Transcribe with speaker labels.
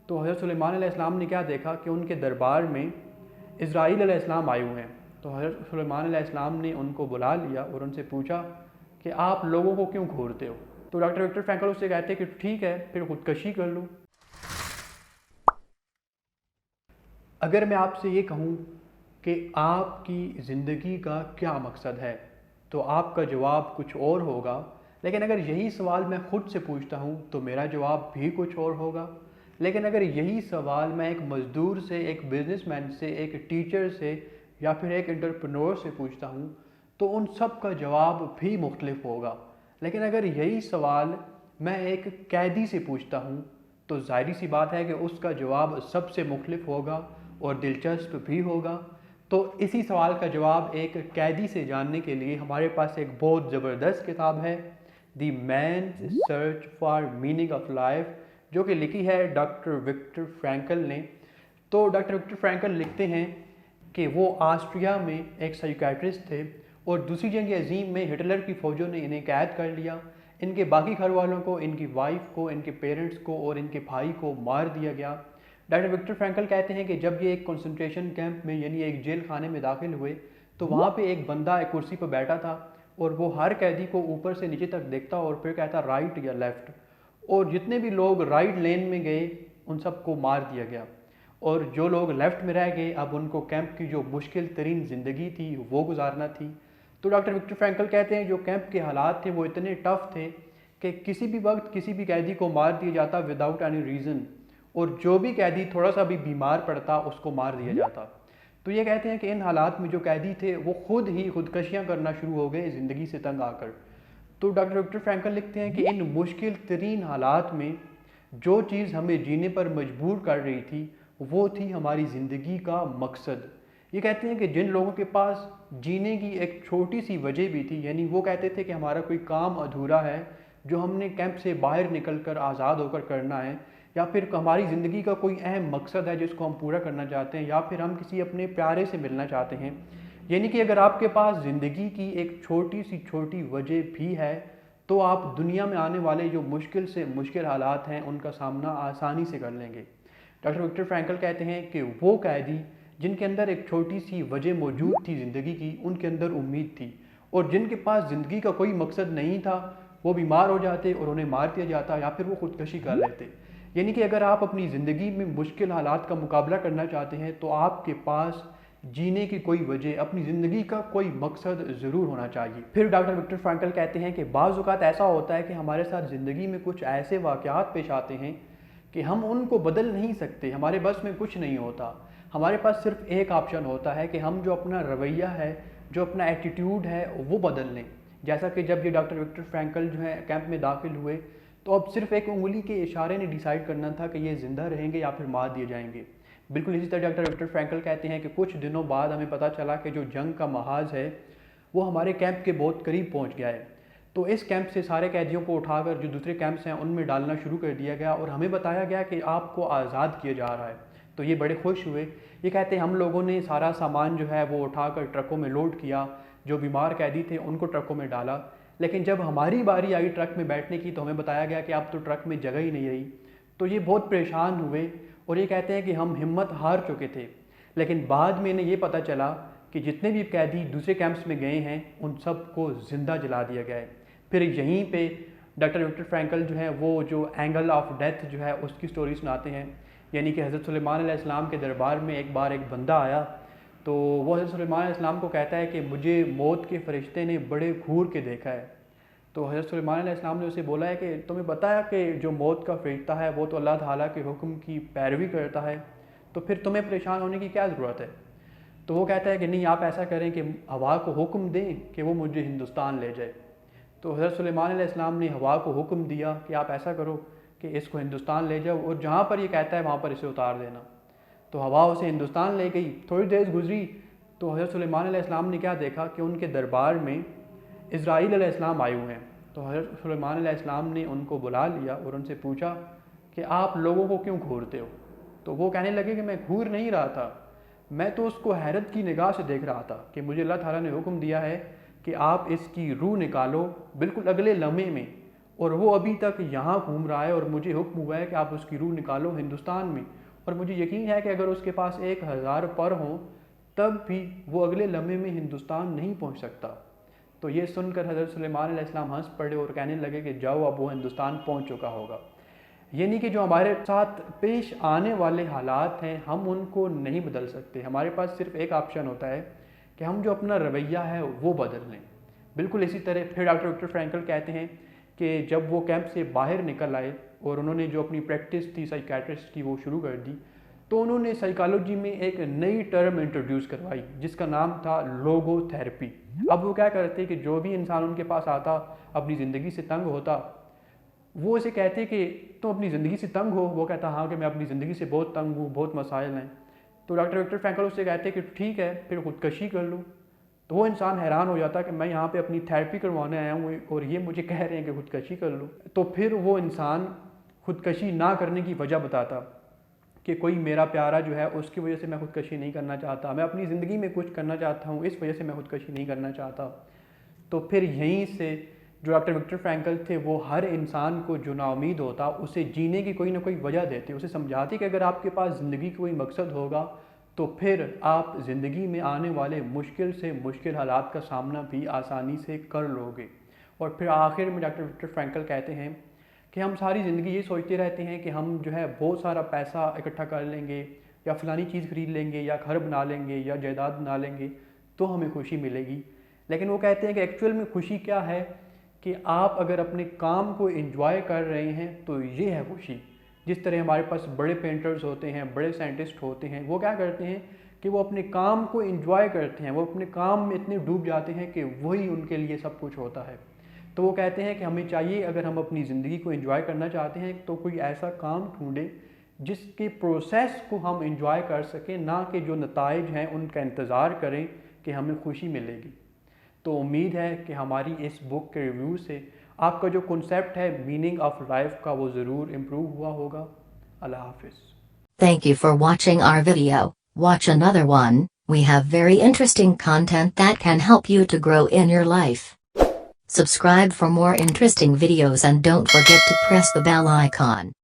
Speaker 1: تو حضرت سلیمان علیہ السلام نے کیا دیکھا کہ ان کے دربار میں اسرائیل علیہ السلام آئے ہوئے ہیں۔ تو حضرت سلیمان علیہ السلام نے ان کو بلا لیا اور ان سے پوچھا کہ آپ لوگوں کو کیوں گھورتے ہو؟ تو ڈاکٹر وکٹر فرینکل اس سے کہتے ہیں کہ ٹھیک ہے پھر خودکشی کر لو۔ اگر میں آپ سے یہ کہوں کہ آپ کی زندگی کا کیا مقصد ہے تو آپ کا جواب کچھ اور ہوگا، لیکن اگر یہی سوال میں خود سے پوچھتا ہوں تو میرا جواب بھی کچھ اور ہوگا۔ لیکن اگر یہی سوال میں ایک مزدور سے، ایک بزنس مین سے، ایک ٹیچر سے یا پھر ایک انٹرپرینور سے پوچھتا ہوں تو ان سب کا جواب بھی مختلف ہوگا۔ لیکن اگر یہی سوال میں ایک قیدی سے پوچھتا ہوں تو ظاہری سی بات ہے کہ اس کا جواب سب سے مختلف ہوگا اور دلچسپ بھی ہوگا۔ تو اسی سوال کا جواب ایک قیدی سے جاننے کے لیے ہمارے پاس ایک بہت زبردست کتاب ہے، the man's search for meaning of life, جو کہ لکھی ہے ڈاکٹر وکٹر فرینکل نے۔ تو ڈاکٹر وکٹر فرینکل لکھتے ہیں کہ وہ آسٹریا میں ایک سائیکیٹرسٹ تھے اور دوسری جنگ عظیم میں ہٹلر کی فوجوں نے انہیں قید کر لیا۔ ان کے باقی گھر والوں کو، ان کی وائف کو، ان کے پیرنٹس کو اور ان کے بھائی کو مار دیا گیا۔ ڈاکٹر وکٹر فرینکل کہتے ہیں کہ جب یہ ایک کنسنٹریشن کیمپ میں یعنی ایک جیل خانے میں داخل ہوئے تو وہاں پہ ایک بندہ ایک کرسی پر بیٹھا تھا اور وہ ہر قیدی کو اوپر سے نیچے تک دیکھتا اور پھر کہتا رائٹ یا لیفٹ، اور جتنے بھی لوگ رائٹ لین میں گئے ان سب کو مار دیا گیا، اور جو لوگ لیفٹ میں رہ گئے اب ان کو کیمپ کی جو مشکل ترین زندگی تھی وہ گزارنا تھی۔ تو ڈاکٹر وکٹر فرینکل کہتے ہیں جو کیمپ کے حالات تھے وہ اتنے ٹف تھے کہ کسی بھی وقت کسی بھی قیدی کو مار دیا جاتا وداؤٹ اینی ریزن، اور جو بھی قیدی تھوڑا سا بھی بیمار پڑتا اس کو مار دیا جاتا۔ تو یہ کہتے ہیں کہ ان حالات میں جو قیدی تھے وہ خود ہی خودکشیاں کرنا شروع ہو گئے زندگی سے تنگ آ کر۔ تو ڈاکٹر وکٹر فرینکل لکھتے ہیں کہ ان مشکل ترین حالات میں جو چیز ہمیں جینے پر مجبور کر رہی تھی وہ تھی ہماری زندگی کا مقصد۔ یہ کہتے ہیں کہ جن لوگوں کے پاس جینے کی ایک چھوٹی سی وجہ بھی تھی، یعنی وہ کہتے تھے کہ ہمارا کوئی کام ادھورا ہے جو ہم نے کیمپ سے باہر نکل کر آزاد ہو کر کرنا ہے، یا پھر ہماری زندگی کا کوئی اہم مقصد ہے جس کو ہم پورا کرنا چاہتے ہیں، یا پھر ہم کسی اپنے پیارے سے ملنا چاہتے ہیں، یعنی کہ اگر آپ کے پاس زندگی کی ایک چھوٹی وجہ بھی ہے تو آپ دنیا میں آنے والے جو مشکل سے مشکل حالات ہیں ان کا سامنا آسانی سے کر لیں گے۔ ڈاکٹر وکٹر فرینکل کہتے ہیں کہ وہ قیدی جن کے اندر ایک چھوٹی سی وجہ موجود تھی زندگی کی، ان کے اندر امید تھی، اور جن کے پاس زندگی کا کوئی مقصد نہیں تھا وہ بیمار ہو جاتے اور انہیں مار دیا جاتا یا پھر وہ خودکشی کر لیتے۔ یعنی کہ اگر آپ اپنی زندگی میں مشکل حالات کا مقابلہ کرنا چاہتے ہیں تو آپ کے پاس جینے کی کوئی وجہ، اپنی زندگی کا کوئی مقصد ضرور ہونا چاہیے۔ پھر ڈاکٹر وکٹر فرینکل کہتے ہیں کہ بعض اوقات ایسا ہوتا ہے کہ ہمارے ساتھ زندگی میں کچھ ایسے واقعات پیش آتے ہیں کہ ہم ان کو بدل نہیں سکتے، ہمارے بس میں کچھ نہیں ہوتا، ہمارے پاس صرف ایک آپشن ہوتا ہے کہ ہم جو اپنا رویہ ہے، جو اپنا ایٹیٹیوڈ ہے وہ بدل لیں۔ جیسا کہ جب یہ ڈاکٹر وکٹر فرینکل جو ہے کیمپ میں داخل ہوئے تو اب صرف ایک انگلی کے اشارے نے ڈیسائیڈ کرنا تھا کہ یہ زندہ رہیں گے یا پھر مار دیے جائیں گے۔ بالکل اسی طرح ڈاکٹر وکٹر فرینکل کہتے ہیں کہ کچھ دنوں بعد ہمیں پتہ چلا کہ جو جنگ کا محاذ ہے وہ ہمارے کیمپ کے بہت قریب پہنچ گیا ہے۔ تو اس کیمپ سے سارے قیدیوں کو اٹھا کر جو دوسرے کیمپس ہیں ان میں ڈالنا شروع کر دیا گیا اور ہمیں بتایا گیا کہ آپ کو آزاد کیا جا رہا ہے۔ تو یہ بڑے خوش ہوئے۔ یہ کہتے ہیں ہم لوگوں نے سارا سامان جو ہے وہ اٹھا کر ٹرکوں میں لوڈ کیا، جو بیمار قیدی تھے ان کو ٹرکوں میں ڈالا، لیکن جب ہماری باری آئی ٹرک میں بیٹھنے کی تو ہمیں بتایا گیا کہ اب تو ٹرک میں جگہ ہی نہیں رہی۔ تو یہ بہت پریشان ہوئے اور یہ کہتے ہیں کہ ہم ہمت ہار چکے تھے، لیکن بعد میں انہیں یہ پتہ چلا کہ جتنے بھی قیدی دوسرے کیمپس میں گئے ہیں ان سب کو زندہ جلا دیا گیا ہے۔ پھر یہیں پہ ڈاکٹر وکٹر فرینکل جو ہے وہ جو اینگل آف ڈیتھ جو ہے اس کی سٹوری سناتے ہیں، یعنی کہ حضرت سلیمان علیہ السلام کے دربار میں ایک بار ایک بندہ آیا تو وہ حضرت سلیمان علیہ السلام کو کہتا ہے کہ مجھے موت کے فرشتے نے بڑے گھور کے دیکھا ہے۔ تو حضرت سلیمان علیہ السلام نے اسے بولا ہے کہ تمہیں بتایا کہ جو موت کا فرشتہ ہے وہ تو اللہ تعالیٰ کے حکم کی پیروی کرتا ہے، تو پھر تمہیں پریشان ہونے کی کیا ضرورت ہے؟ تو وہ کہتا ہے کہ نہیں، آپ ایسا کریں کہ ہوا کو حکم دیں کہ وہ مجھے ہندوستان لے جائے۔ تو حضرت سلیمان علیہ السلام نے ہوا کو حکم دیا کہ آپ ایسا کرو کہ اس کو ہندوستان لے جاؤ اور جہاں پر یہ کہتا ہے وہاں پر اسے اتار دینا۔ تو ہوا اسے ہندوستان لے گئی۔ تھوڑی دیر گزری تو حضرت سلیمان علیہ السلام نے کیا دیکھا کہ ان کے دربار میں اسرائیل علیہ السلام آئے ہوئے ہیں۔ تو حضرت سلیمان علیہ السلام نے ان کو بلا لیا اور ان سے پوچھا کہ آپ لوگوں کو کیوں گھورتے ہو؟ تو وہ کہنے لگے کہ میں گھور نہیں رہا تھا، میں تو اس کو حیرت کی نگاہ سے دیکھ رہا تھا کہ مجھے اللہ تعالیٰ نے حکم دیا ہے کہ آپ اس کی روح نکالو بالکل اگلے لمحے میں، اور وہ ابھی تک یہاں گھوم رہا ہے اور مجھے حکم ہوا ہے کہ آپ اس کی روح نکالو ہندوستان میں، اور مجھے یقین ہے کہ اگر اس کے پاس 1000 پر ہوں تب بھی وہ اگلے لمحے میں ہندوستان نہیں پہنچ سکتا۔ تو یہ سن کر حضرت سلیمان علیہ السلام ہنس پڑے اور کہنے لگے کہ جاؤ، اب وہ ہندوستان پہنچ چکا ہوگا۔ یعنی کہ جو ہمارے ساتھ پیش آنے والے حالات ہیں ہم ان کو نہیں بدل سکتے، ہمارے پاس صرف ایک آپشن ہوتا ہے کہ ہم جو اپنا رویہ ہے وہ بدل لیں۔ بالکل اسی طرح پھر ڈاکٹر وکٹر فرینکل کہتے ہیں کہ جب وہ کیمپ سے باہر نکل آئے اور انہوں نے جو اپنی پریکٹس تھی سائیکیٹرسٹ کی وہ شروع کر دی، تو انہوں نے سائیکالوجی میں ایک نئی ٹرم انٹروڈیوس کروائی جس کا نام تھا لوگو تھیراپی۔ اب وہ کیا کرتے کہ جو بھی انسان ان کے پاس آتا اپنی زندگی سے تنگ ہوتا، وہ اسے کہتے کہ تم اپنی زندگی سے تنگ ہو، وہ کہتا ہاں کہ میں اپنی زندگی سے بہت تنگ ہوں، بہت مسائل ہیں۔ تو ڈاکٹر وکٹر فرینکل اس سے کہتے کہ ٹھیک ہے پھر خودکشی کر لو۔ تو وہ انسان حیران ہو جاتا کہ میں یہاں پہ اپنی تھیراپی کروانے آیا ہوں اور یہ مجھے کہہ رہے ہیں کہ خودکشی کر لو۔ تو پھر وہ انسان خودکشی نہ کرنے کی وجہ بتاتا کہ کوئی میرا پیارا جو ہے اس کی وجہ سے میں خودکشی نہیں کرنا چاہتا، میں اپنی زندگی میں کچھ کرنا چاہتا ہوں، اس وجہ سے میں خودکشی نہیں کرنا چاہتا۔ تو پھر یہیں سے جو ڈاکٹر وکٹر فرینکل تھے وہ ہر انسان کو جو نا امید ہوتا اسے جینے کی کوئی نہ کوئی وجہ دیتے، اسے سمجھاتے کہ اگر آپ کے پاس زندگی کا کوئی مقصد ہوگا تو پھر آپ زندگی میں آنے والے مشکل سے مشکل حالات کا سامنا بھی آسانی سے کر لو گے۔ اور پھر آخر میں ڈاکٹر وکٹر فرینکل کہتے ہیں کہ ہم ساری زندگی یہ سوچتے رہتے ہیں کہ ہم جو ہے بہت سارا پیسہ اکٹھا کر لیں گے یا فلانی چیز خرید لیں گے یا گھر بنا لیں گے یا جائیداد بنا لیں گے تو ہمیں خوشی ملے گی، لیکن وہ کہتے ہیں کہ ایکچوئل میں خوشی کیا ہے کہ آپ اگر اپنے کام کو انجوائے کر رہے ہیں تو یہ ہے خوشی۔ جس طرح ہمارے پاس بڑے پینٹرز ہوتے ہیں، بڑے سائنٹسٹ ہوتے ہیں، وہ کیا کرتے ہیں کہ وہ اپنے کام کو انجوائے کرتے ہیں، وہ اپنے کام میں اتنے ڈوب جاتے ہیں کہ وہی ان کے لیے سب کچھ ہوتا ہے۔ تو وہ کہتے ہیں کہ ہمیں چاہیے اگر ہم اپنی زندگی کو انجوائے کرنا چاہتے ہیں تو کوئی ایسا کام ڈھونڈیں جس کے پروسیس کو ہم انجوائے کر سکیں، نہ کہ جو نتائج ہیں ان کا انتظار کریں کہ ہمیں خوشی ملے گی۔ تو امید ہے کہ ہماری اس بک کے ریویو سے آپ کا جو کنسیپٹ ہے میننگ آف لائف کا وہ ضرور امپروو ہوا ہوگا۔ اللہ حافظ۔
Speaker 2: Thank you for watching our video. Watch another one. We have very interesting content that can help you to grow in your life. Subscribe for more interesting videos and don't forget to press the bell icon.